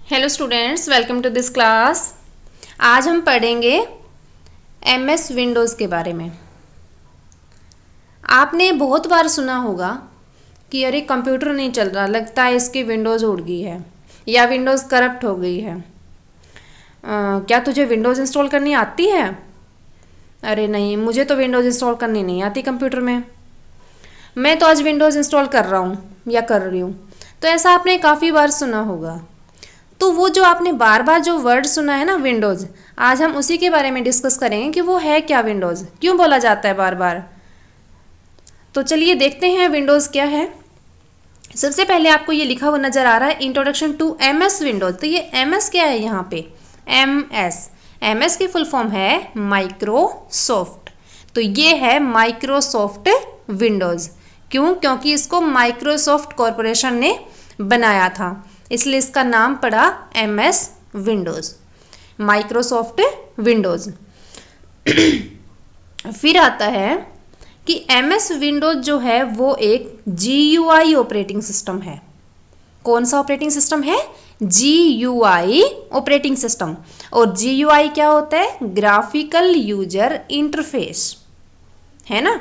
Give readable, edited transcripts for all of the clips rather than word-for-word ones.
Hello students, welcome to this class. आज हम पढ़ेंगे एमएस विंडोज़ के बारे में। आपने बहुत बार सुना होगा कि अरे कंप्यूटर नहीं चल रहा, लगता है इसकी विंडोज़ उड़ गई है या विंडोज़ करप्ट हो गई है। क्या तुझे विंडोज़ इंस्टॉल करनी आती है? अरे नहीं, मुझे तो विंडोज़ इंस्टॉल करनी नहीं आती कंप्यूटर में। मैं तो आज विंडोज़ इंस्टॉल कर रहा हूँ या कर रही हूँ। तो ऐसा आपने काफ़ी बार सुना होगा। तो वो जो आपने बार बार जो वर्ड सुना है ना विंडोज़, आज हम उसी के बारे में डिस्कस करेंगे कि वो है क्या, विंडोज़ क्यों बोला जाता है बार बार। तो चलिए देखते हैं विंडोज़ क्या है। सबसे पहले आपको ये लिखा हुआ नज़र आ रहा है इंट्रोडक्शन टू एमएस विंडोज़। तो ये एमएस क्या है यहाँ पे? एमएस की फुल फॉर्म है माइक्रोसॉफ्ट। तो ये है माइक्रोसॉफ्ट विंडोज़। क्यों? क्योंकि इसको माइक्रोसॉफ्ट कॉरपोरेशन ने बनाया था, इसलिए इसका नाम पड़ा एमएस विंडोज़, माइक्रोसॉफ्ट विंडोज़। फिर आता है कि एमएस विंडोज़ जो है वो एक जीयूआई ऑपरेटिंग सिस्टम है। कौन सा ऑपरेटिंग सिस्टम है? GUI operating system. और जीयूआई क्या होता है? ग्राफिकल यूजर इंटरफेस, है ना?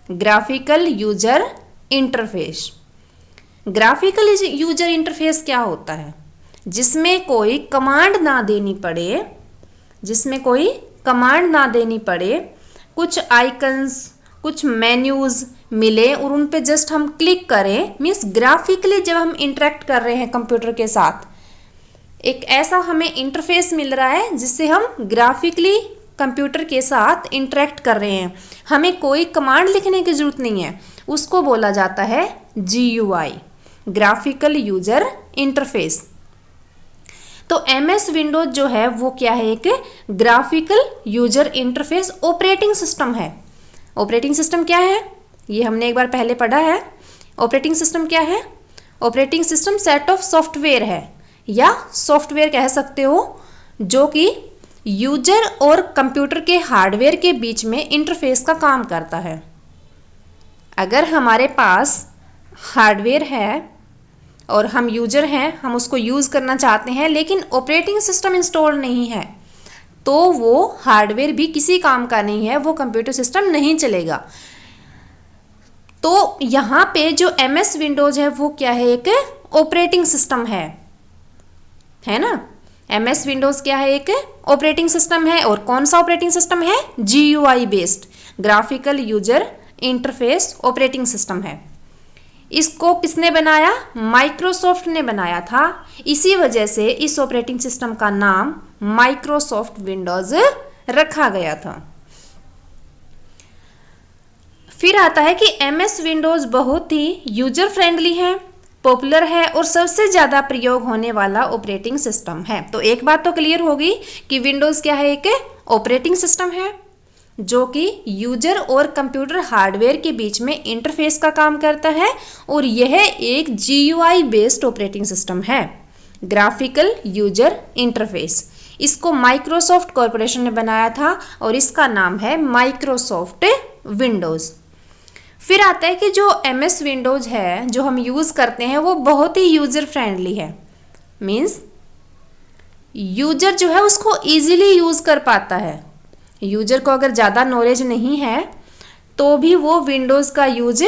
Graphical user interface. Graphical user interface क्या होता है? जिसमें कोई कमांड ना देनी पड़े, जिसमें कोई कमांड ना देनी पड़े, कुछ आइकन्स, कुछ मेन्यूज मिले और उन पे जस्ट हम क्लिक करें। मीन्स ग्राफिकली जब हम इंटरेक्ट कर रहे हैं कंप्यूटर के साथ, एक ऐसा हमें इंटरफेस मिल रहा है जिससे हम ग्राफिकली कंप्यूटर के साथ इंटरेक्ट कर रहे हैं, हमें कोई कमांड लिखने की जरूरत नहीं है, उसको बोला जाता है जीयूआई, ग्राफिकल यूजर इंटरफेस। तो एमएस विंडोज जो है वो क्या है? एक graphical user interface operating system है। ऑपरेटिंग सिस्टम क्या है? ये हमने एक बार पहले पढ़ा है। ऑपरेटिंग सिस्टम क्या है? Operating system set of software है, या सॉफ्टवेयर कह सकते हो, जो कि यूजर और कंप्यूटर के हार्डवेयर के बीच में इंटरफेस का काम करता है। अगर हमारे पास हार्डवेयर है और हम यूजर हैं, हम उसको यूज़ करना चाहते हैं, लेकिन ऑपरेटिंग सिस्टम इंस्टॉल नहीं है, तो वो हार्डवेयर भी किसी काम का नहीं है, वो कंप्यूटर सिस्टम नहीं चलेगा। तो यहाँ पे जो एमएस विंडोज है वो क्या है? एक ऑपरेटिंग सिस्टम है ना? एमएस विंडोज क्या है? एक ऑपरेटिंग सिस्टम है। और कौन सा ऑपरेटिंग सिस्टम है? GUI based, graphical user interface operating system है। इसको किसने बनाया? माइक्रोसॉफ्ट ने बनाया था। इसी वजह से इस ऑपरेटिंग सिस्टम का नाम माइक्रोसॉफ्ट विंडोज रखा गया था। फिर आता है कि एमएस विंडोज बहुत ही यूजर फ्रेंडली है, पॉपुलर है और सबसे ज़्यादा प्रयोग होने वाला ऑपरेटिंग सिस्टम है। तो एक बात तो क्लियर होगी कि विंडोज क्या है? एक ऑपरेटिंग सिस्टम है जो कि यूजर और कंप्यूटर हार्डवेयर के बीच में इंटरफेस का काम करता है, और यह एक जीयूआई बेस्ड ऑपरेटिंग सिस्टम है, ग्राफिकल यूजर इंटरफेस। इसको माइक्रोसॉफ्ट कॉरपोरेशन ने बनाया था और इसका नाम है माइक्रोसॉफ्ट विंडोज। फिर आता है कि जो एमएस विंडोज है जो हम यूज़ करते हैं वो बहुत ही यूजर फ्रेंडली है। मीन्स यूजर जो है उसको ईजिली यूज़ कर पाता है। यूजर को अगर ज़्यादा नॉलेज नहीं है तो भी वो विंडोज़ का यूज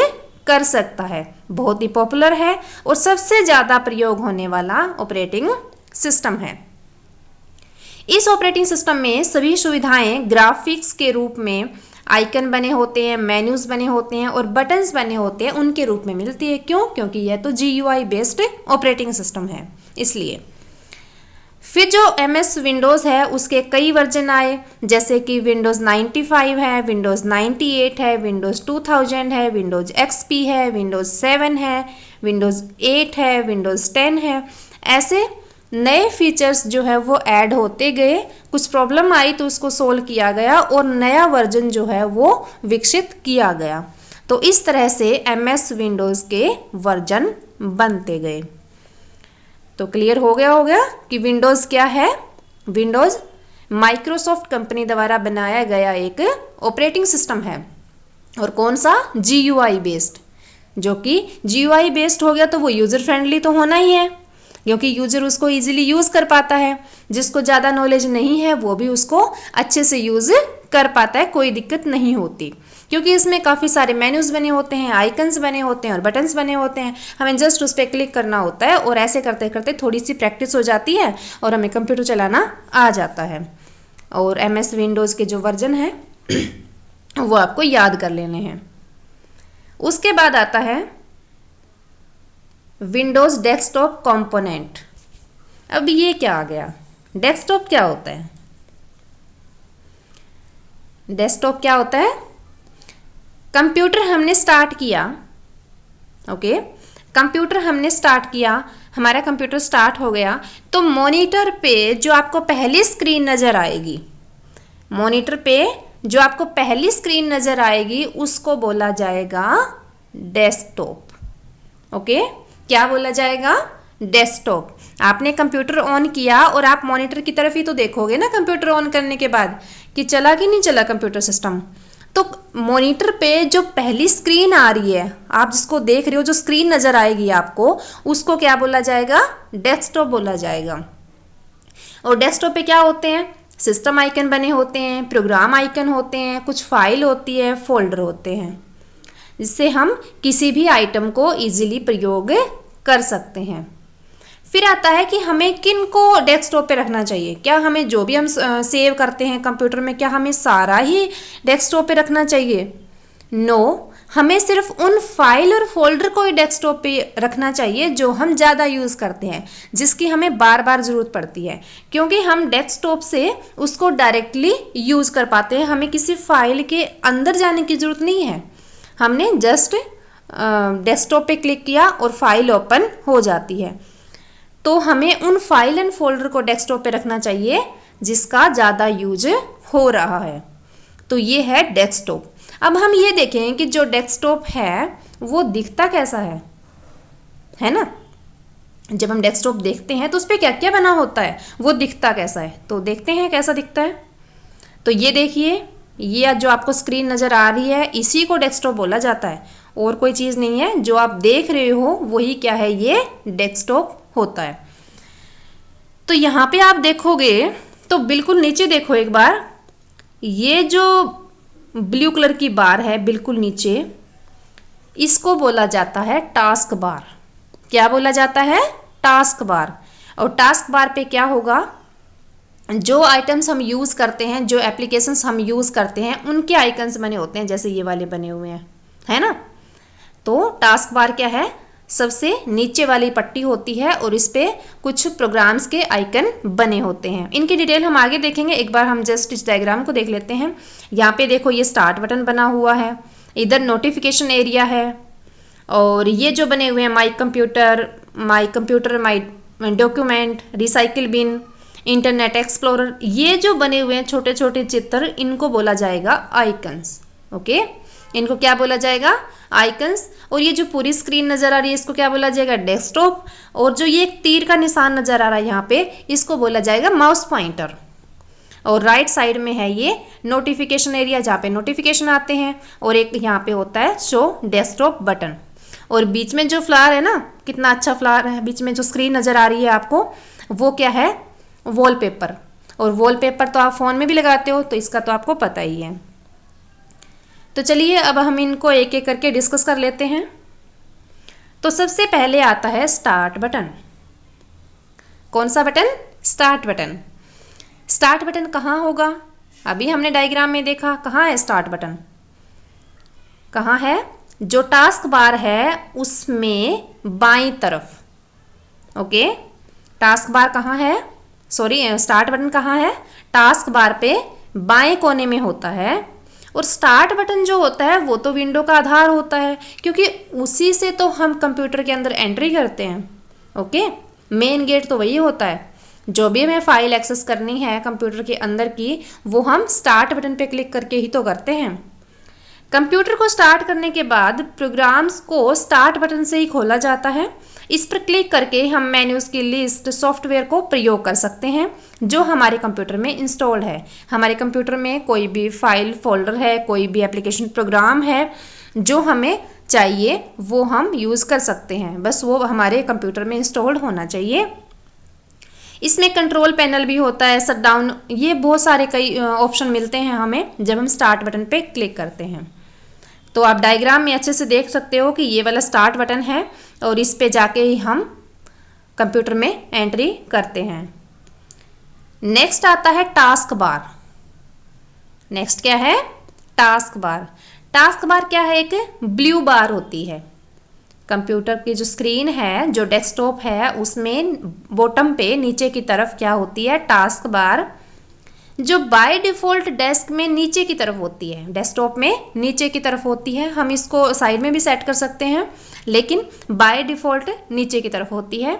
कर सकता है। बहुत ही पॉपुलर है और सबसे ज़्यादा प्रयोग होने वाला ऑपरेटिंग सिस्टम है। इस ऑपरेटिंग सिस्टम में सभी सुविधाएं ग्राफिक्स के रूप में, आइकन बने होते हैं, मेन्यूज बने होते हैं और बटन्स बने होते हैं, उनके रूप में मिलती है। क्यों? क्योंकि यह तो जीयूआई बेस्ड ऑपरेटिंग सिस्टम है, इसलिए। फिर जो एमएस विंडोज़ है उसके कई वर्जन आए, जैसे कि विंडोज़ 95 है, विंडोज़ 98 है, विंडोज़ 2000 है, विंडोज़ एक्सपी है, विंडोज़ 7 है, विंडोज़ 8 है, विंडोज़ 10 है। ऐसे नए फीचर्स जो है वो ऐड होते गए। कुछ प्रॉब्लम आई तो उसको सोल्व किया गया और नया वर्जन जो है वो विकसित किया गया। तो इस तरह से एमएस विंडोज़ के वर्जन बनते गए। तो क्लियर हो गया कि विंडोज़ क्या है? विंडोज़ माइक्रोसॉफ्ट कंपनी द्वारा बनाया गया एक ऑपरेटिंग सिस्टम है। और कौन सा? GUI based. जो कि जीयूआई बेस्ड हो गया तो वो यूज़र फ्रेंडली तो होना ही है। क्योंकि यूजर उसको इजीली यूज कर पाता है। जिसको ज़्यादा नॉलेज नहीं है वो भी उसको अच्छे से यूज कर पाता है, कोई दिक्कत नहीं होती। क्योंकि इसमें काफ़ी सारे मेन्यूज बने होते हैं, आइकन्स बने होते हैं और बटन्स बने होते हैं। हमें जस्ट उस पर क्लिक करना होता है और ऐसे करते करते थोड़ी सी प्रैक्टिस हो जाती है और हमें कंप्यूटर चलाना आ जाता है। और MS विंडोज़ के जो वर्जन है वो आपको याद कर लेने हैं। उसके बाद आता है विंडोज़ डेस्कटॉप कंपोनेंट। अब ये क्या आ गया? डेस्कटॉप क्या होता है? डेस्कटॉप क्या होता है? कंप्यूटर हमने स्टार्ट किया, ओके, कंप्यूटर हमने स्टार्ट किया, हमारा कंप्यूटर स्टार्ट हो गया, तो मॉनिटर पे जो आपको पहली स्क्रीन नज़र आएगी, मॉनिटर पे जो आपको पहली स्क्रीन नज़र आएगी उसको बोला जाएगा डेस्कटॉप। ओके, क्या बोला जाएगा? डेस्कटॉप। आपने कंप्यूटर ऑन किया और आप मॉनिटर की तरफ ही तो देखोगे ना कंप्यूटर ऑन करने के बाद कि चला कि नहीं चला कंप्यूटर सिस्टम। तो मॉनिटर पे जो पहली स्क्रीन आ रही है, आप जिसको देख रहे हो, जो स्क्रीन नज़र आएगी आपको, उसको क्या बोला जाएगा? डेस्कटॉप बोला जाएगा। और डेस्कटॉप पे क्या होते हैं? सिस्टम आइकन बने होते हैं, प्रोग्राम आइकन होते हैं, कुछ फाइल होती है, फोल्डर होते हैं, जिससे हम किसी भी आइटम को इजीली प्रयोग कर सकते हैं। फिर आता है कि हमें किन को डेस्कटॉप पे रखना चाहिए। क्या हमें जो भी हम सेव करते हैं कंप्यूटर में, क्या हमें सारा ही डेस्कटॉप पे रखना चाहिए? नो, हमें सिर्फ उन फाइल और फोल्डर को ही डेस्कटॉप पे रखना चाहिए जो हम ज़्यादा यूज़ करते हैं, जिसकी हमें बार बार ज़रूरत पड़ती है, क्योंकि हम डेस्कटॉप से उसको डायरेक्टली यूज़ कर पाते हैं। हमें किसी फाइल के अंदर जाने की ज़रूरत नहीं है, हमने जस्ट डेस्कटॉप पे क्लिक किया और फाइल ओपन हो जाती है। तो हमें उन फाइल एंड फोल्डर को डेस्कटॉप पे रखना चाहिए जिसका ज़्यादा यूज हो रहा है। तो ये है डेस्कटॉप। अब हम ये देखें कि जो डेस्कटॉप है वो दिखता कैसा है ना। जब हम डेस्कटॉप देखते हैं तो उस पर क्या क्या बना होता है, वो दिखता कैसा है, तो देखते हैं कैसा दिखता है। तो ये देखिए, ये जो आपको स्क्रीन नज़र आ रही है इसी को डेस्कटॉप बोला जाता है, और कोई चीज़ नहीं है। जो आप देख रहे हो वही क्या है, ये डेस्कटॉप होता है। तो यहाँ पे आप देखोगे तो बिल्कुल नीचे देखो एक बार, ये जो ब्लू कलर की बार है बिल्कुल नीचे, इसको बोला जाता है टास्क बार। क्या बोला जाता है? Task bar. और टास्क बार पे क्या होगा, जो आइटम्स हम यूज़ करते हैं, जो एप्लीकेशंस हम यूज़ करते हैं, उनके आइकन्स बने होते हैं, जैसे ये वाले बने हुए हैं, है ना। तो टास्क बार क्या है, सबसे नीचे वाली पट्टी होती है और इस पे कुछ प्रोग्राम्स के आइकन बने होते हैं। इनकी डिटेल हम आगे देखेंगे, एक बार हम जस्ट इस डायग्राम को देख लेते हैं। यहाँ पे देखो ये स्टार्ट बटन बना हुआ है, इधर नोटिफिकेशन एरिया है, और ये जो बने हुए हैं my computer, my document, recycle bin, internet explorer, ये जो बने हुए हैं छोटे छोटे चित्र, इनको बोला जाएगा आइकन्स। ओके, इनको क्या बोला जाएगा? आइकन्स। और ये जो पूरी स्क्रीन नज़र आ रही है इसको क्या बोला जाएगा? डेस्कटॉप। और जो ये एक तीर का निशान नज़र आ रहा है यहाँ पे, इसको बोला जाएगा माउस पॉइंटर। और राइट साइड में है ये नोटिफिकेशन एरिया, जहाँ पे नोटिफिकेशन आते हैं, और एक यहाँ पे होता है शो डेस्कटॉप बटन। और बीच में जो फ्लावर है ना, कितना अच्छा फ्लावर है, बीच में जो स्क्रीन नज़र आ रही है आपको, वो क्या है? वॉलपेपर। और वॉलपेपर तो आप फ़ोन में भी लगाते हो, तो इसका तो आपको पता ही है। तो चलिए अब हम इनको एक एक करके डिस्कस कर लेते हैं। तो सबसे पहले आता है स्टार्ट बटन। कौन सा button? Start button. Start button कहाँ होगा? अभी हमने डायग्राम में देखा, कहाँ है स्टार्ट बटन? कहाँ है? जो टास्क बार है उसमें बाईं तरफ। ओके, टास्क बार कहाँ है? सॉरी, स्टार्ट बटन कहाँ है? टास्क बार पे बाएं कोने में होता है। और स्टार्ट बटन जो होता है वो तो विंडो का आधार होता है, क्योंकि उसी से तो हम कंप्यूटर के अंदर एंट्री करते हैं। ओके, मेन गेट तो वही होता है। जो भी हमें फाइल एक्सेस करनी है कंप्यूटर के अंदर की, वो हम स्टार्ट बटन पे क्लिक करके ही तो करते हैं। कंप्यूटर को स्टार्ट करने के बाद प्रोग्राम्स को स्टार्ट बटन से ही खोला जाता है। इस पर क्लिक करके हम मेन्यूज़ की लिस्ट, सॉफ्टवेयर को प्रयोग कर सकते हैं जो हमारे कंप्यूटर में इंस्टॉल्ड है। हमारे कंप्यूटर में कोई भी फाइल फोल्डर है, कोई भी एप्लीकेशन प्रोग्राम है जो हमें चाहिए वो हम यूज़ कर सकते हैं, बस वो हमारे कंप्यूटर में इंस्टॉल्ड होना चाहिए। इसमें कंट्रोल पैनल भी होता है, शट डाउन, ये बहुत सारे कई ऑप्शन मिलते हैं हमें जब हम स्टार्ट बटन पे क्लिक करते हैं। तो आप डायग्राम में अच्छे से देख सकते हो कि ये वाला स्टार्ट बटन है और इस पे जाके ही हम कंप्यूटर में एंट्री करते हैं। नेक्स्ट आता है टास्क बार। नेक्स्ट क्या है? Task bar. टास्क बार क्या है? एक ब्लू बार होती है। कंप्यूटर की जो स्क्रीन है, जो डेस्कटॉप है, उसमें बॉटम पे नीचे की तरफ क्या होती है? टास्क बार, जो बाय डिफ़ॉल्ट डेस्क में नीचे की तरफ होती है, डेस्कटॉप में नीचे की तरफ होती है। हम इसको साइड में भी सेट कर सकते हैं, लेकिन बाय डिफ़ॉल्ट नीचे की तरफ होती है।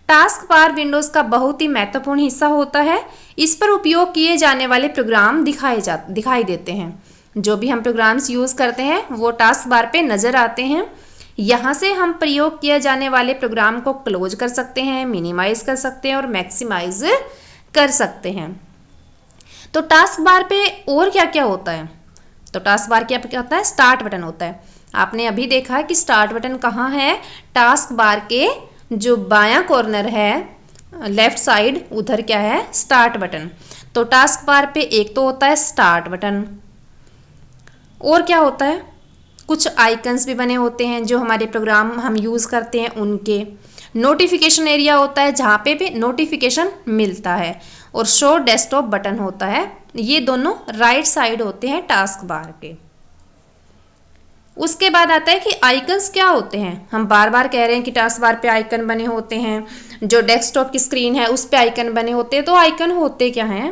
टास्क बार विंडोज़ का बहुत ही महत्वपूर्ण हिस्सा होता है। इस पर उपयोग किए जाने वाले प्रोग्राम दिखाई देते हैं। जो भी हम प्रोग्राम्स यूज़ करते हैं वो टास्क बार पे नज़र आते हैं। यहाँ से हम प्रयोग किए जाने वाले प्रोग्राम को क्लोज कर सकते हैं, मिनिमाइज कर सकते हैं और मैक्सिमाइज कर सकते हैं। तो टास्क बार पे और क्या क्या होता है? तो टास्क बार क्या होता है? स्टार्ट बटन होता है। आपने अभी देखा कि स्टार्ट बटन कहाँ है? टास्क बार के जो बायां कॉर्नर है, लेफ्ट साइड, उधर क्या है? Start button. तो टास्क बार पे एक तो होता है स्टार्ट बटन, और क्या होता है? कुछ आइकन्स भी बने होते हैं जो हमारे प्रोग्राम हम यूज़ करते हैं उनके। नोटिफिकेशन एरिया होता है जहाँ पे भी नोटिफिकेशन मिलता है, और शो डेस्कटॉप बटन होता है। ये दोनों राइट साइड होते हैं टास्क बार के। उसके बाद आता है कि आइकन्स क्या होते हैं। हम बार बार कह रहे हैं कि टास्क बार पे आइकन बने होते हैं, जो डेस्कटॉप की स्क्रीन है उस पे आइकन बने होते हैं। तो आइकन होते क्या हैं?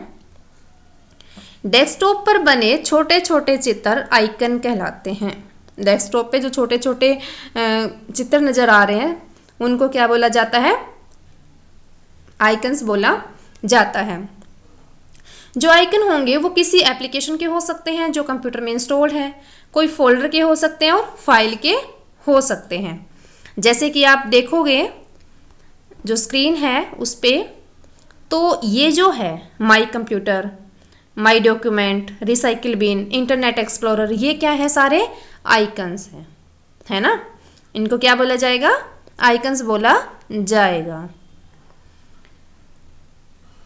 डेस्कटॉप पर बने छोटे छोटे चित्र आइकन कहलाते हैं। डेस्कटॉप पे जो छोटे छोटे चित्र नज़र आ रहे हैं उनको क्या बोला जाता है? आइकन्स बोला जाता है। जो आइकन होंगे वो किसी एप्लीकेशन के हो सकते हैं जो कंप्यूटर में इंस्टॉल्ड है, कोई फोल्डर के हो सकते हैं और फाइल के हो सकते हैं। जैसे कि आप देखोगे जो स्क्रीन है उस पे, तो ये जो है my computer, my document, recycle bin, internet explorer, ये क्या है? सारे आइकन्स हैं, है ना? इनको क्या बोला जाएगा? आइकन्स बोला जाएगा।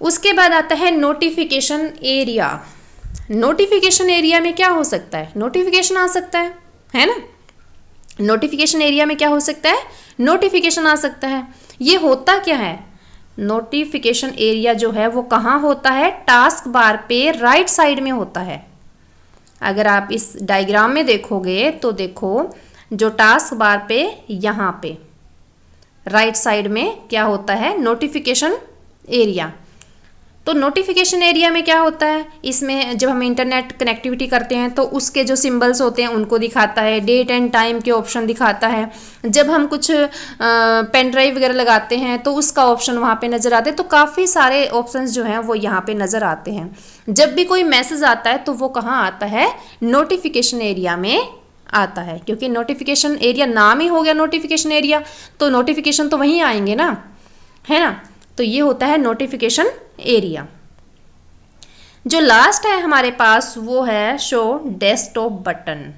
उसके बाद आता है नोटिफिकेशन एरिया। नोटिफिकेशन एरिया में क्या हो सकता है? नोटिफिकेशन आ सकता है ना? नोटिफिकेशन एरिया में क्या हो सकता है? नोटिफिकेशन आ सकता है। ये होता क्या है? नोटिफिकेशन एरिया जो है वो कहाँ होता है? टास्क बार पे राइट साइड में होता है। अगर आप इस डायग्राम में देखोगे तो देखो, जो टास्क बार पे यहाँ पे राइट साइड में क्या होता है? Notification area. तो नोटिफिकेशन एरिया में क्या होता है? इसमें जब हम इंटरनेट कनेक्टिविटी करते हैं तो उसके जो सिंबल्स होते हैं उनको दिखाता है, डेट एंड टाइम के ऑप्शन दिखाता है। जब हम कुछ पेन ड्राइव वगैरह लगाते हैं तो उसका ऑप्शन वहाँ पे नज़र आते हैं। तो काफ़ी सारे ऑप्शंस जो हैं वो यहाँ पे नज़र आते हैं। जब भी कोई मैसेज आता है तो वो कहाँ आता है? नोटिफिकेशन एरिया में आता है, क्योंकि नोटिफिकेशन एरिया नाम ही हो गया नोटिफिकेशन एरिया, तो नोटिफिकेशन तो वहीं आएंगे ना, है ना? तो ये होता है नोटिफिकेशन एरिया। जो लास्ट है हमारे पास वो है शो डेस्कटॉप बटन,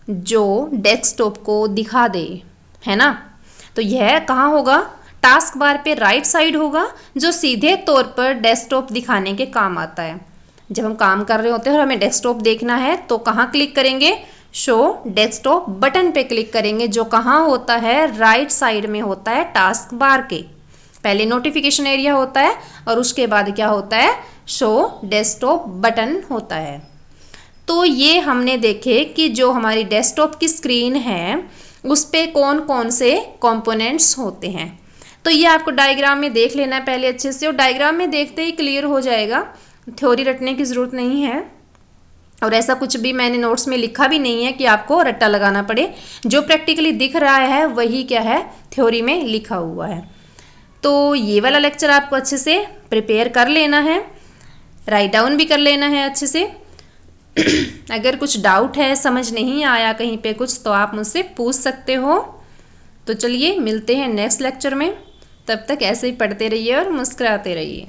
जो डेस्कटॉप को दिखा दे, है ना? तो यह कहाँ होगा? टास्क बार पे राइट साइड होगा, जो सीधे तौर पर डेस्कटॉप दिखाने के काम आता है। जब हम काम कर रहे होते हैं और हमें डेस्कटॉप देखना है तो कहाँ क्लिक करेंगे? शो डेस्कटॉप बटन पे क्लिक करेंगे, जो कहाँ होता है? राइट साइड में होता है टास्क बार के। पहले नोटिफिकेशन एरिया होता है और उसके बाद क्या होता है? शो डेस्कटॉप बटन होता है। तो ये हमने देखे कि जो हमारी डेस्कटॉप की स्क्रीन है उस पे कौन कौन से कंपोनेंट्स होते हैं। तो ये आपको डायग्राम में देख लेना है पहले अच्छे से, और डायग्राम में देखते ही क्लियर हो जाएगा, थ्योरी रटने की ज़रूरत नहीं है। और ऐसा कुछ भी मैंने नोट्स में लिखा भी नहीं है कि आपको रट्टा लगाना पड़े। जो प्रैक्टिकली दिख रहा है वही क्या है? थ्योरी में लिखा हुआ है। तो ये वाला लेक्चर आपको अच्छे से प्रिपेयर कर लेना है, राइट डाउन भी कर लेना है अच्छे से। अगर कुछ डाउट है, समझ नहीं आया कहीं पे कुछ, तो आप मुझसे पूछ सकते हो। तो चलिए मिलते हैं नेक्स्ट लेक्चर में, तब तक ऐसे ही पढ़ते रहिए और मुस्कुराते रहिए।